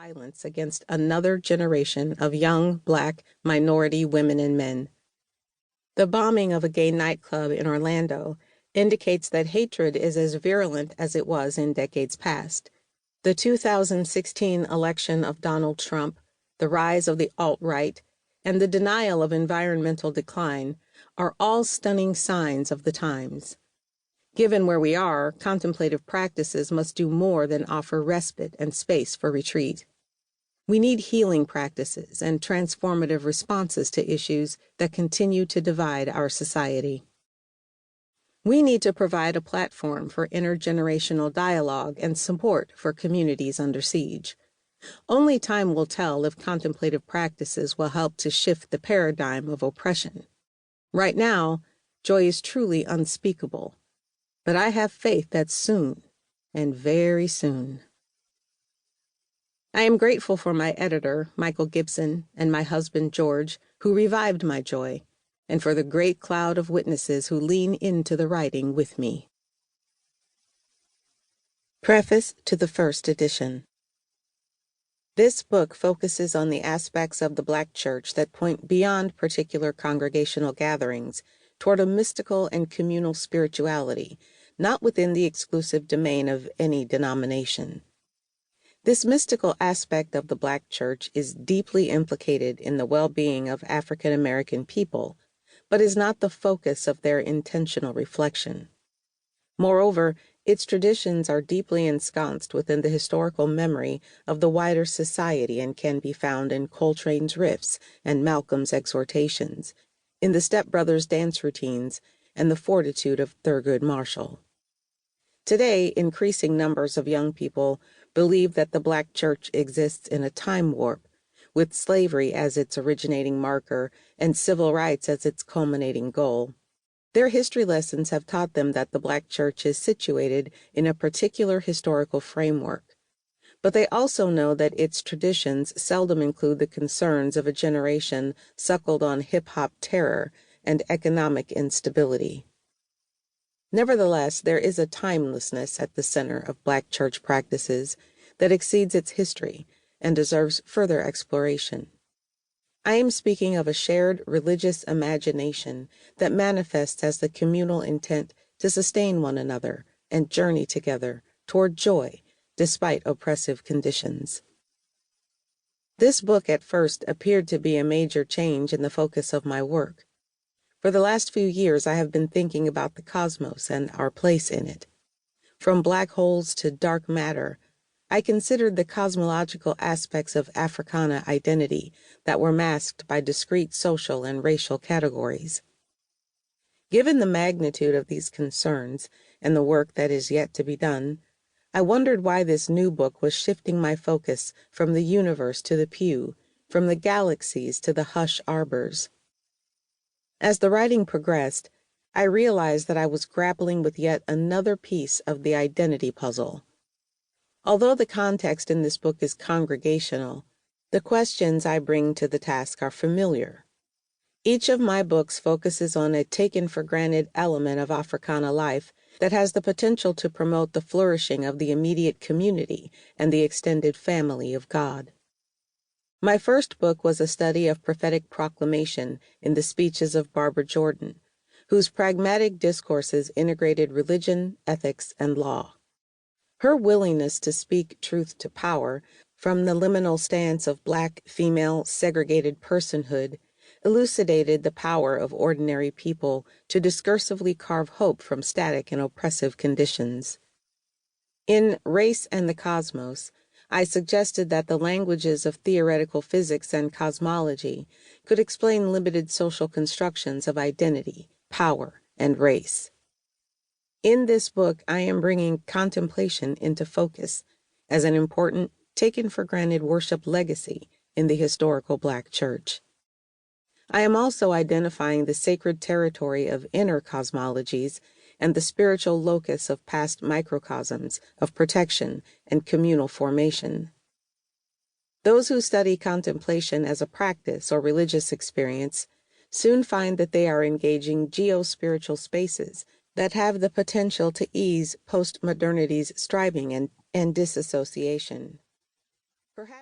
violence against another generation of young Black minority women and men. The bombing of a gay nightclub in Orlando indicates that hatred is as virulent as it was in decades past. The 2016 election of Donald Trump, the rise of the alt-right, and the denial of environmental decline are all stunning signs of the times. Given where we are, contemplative practices must do more than offer respite and space for retreat. We need healing practices and transformative responses to issues that continue to divide our society. We need to provide a platform for intergenerational dialogue and support for communities under siege. Only time will tell if contemplative practices will help to shift the paradigm of oppression. Right now, joy is truly unspeakable. But I have faith that soon, and very soon. I am grateful for my editor, Michael Gibson, and my husband, George, who revived my joy, and for the great cloud of witnesses who lean into the writing with me. Preface to the first edition. This book focuses on the aspects of the Black Church that point beyond particular congregational gatherings toward a mystical and communal spirituality, not within the exclusive domain of any denomination. This mystical aspect of the Black Church is deeply implicated in the well-being of African American people, but is not the focus of their intentional reflection. Moreover, its traditions are deeply ensconced within the historical memory of the wider society and can be found in Coltrane's riffs and Malcolm's exhortations, in the Step Brothers' dance routines, and the fortitude of Thurgood Marshall. Today, increasing numbers of young people believe that the Black Church exists in a time warp, with slavery as its originating marker and civil rights as its culminating goal. Their history lessons have taught them that the Black Church is situated in a particular historical framework, but they also know that its traditions seldom include the concerns of a generation suckled on hip-hop terror and economic instability. Nevertheless, there is a timelessness at the center of Black church practices that exceeds its history and deserves further exploration. I am speaking of a shared religious imagination that manifests as the communal intent to sustain one another and journey together toward joy despite oppressive conditions. This book at first appeared to be a major change in the focus of my work. For the last few years, I have been thinking about the cosmos and our place in it. From black holes to dark matter, I considered the cosmological aspects of Africana identity that were masked by discrete social and racial categories. Given the magnitude of these concerns and the work that is yet to be done, I wondered why this new book was shifting my focus from the universe to the pew, from the galaxies to the hush arbors. As the writing progressed, I realized that I was grappling with yet another piece of the identity puzzle. Although the context in this book is congregational, the questions I bring to the task are familiar. Each of my books focuses on a taken-for-granted element of Africana life that has the potential to promote the flourishing of the immediate community and the extended family of God. My first book was a study of prophetic proclamation in the speeches of Barbara Jordan, whose pragmatic discourses integrated religion, ethics, and law. Her willingness to speak truth to power from the liminal stance of Black, female, segregated personhood elucidated the power of ordinary people to discursively carve hope from static and oppressive conditions. In Race and the Cosmos, I suggested that the languages of theoretical physics and cosmology could explain limited social constructions of identity, power, and race. In this book, I am bringing contemplation into focus as an important, taken-for-granted worship legacy in the historical Black church. I am also identifying the sacred territory of inner cosmologies and the spiritual locus of past microcosms of protection and communal formation. Those who study contemplation as a practice or religious experience soon find that they are engaging geo-spiritual spaces that have the potential to ease post-modernity's striving and disassociation. Perhaps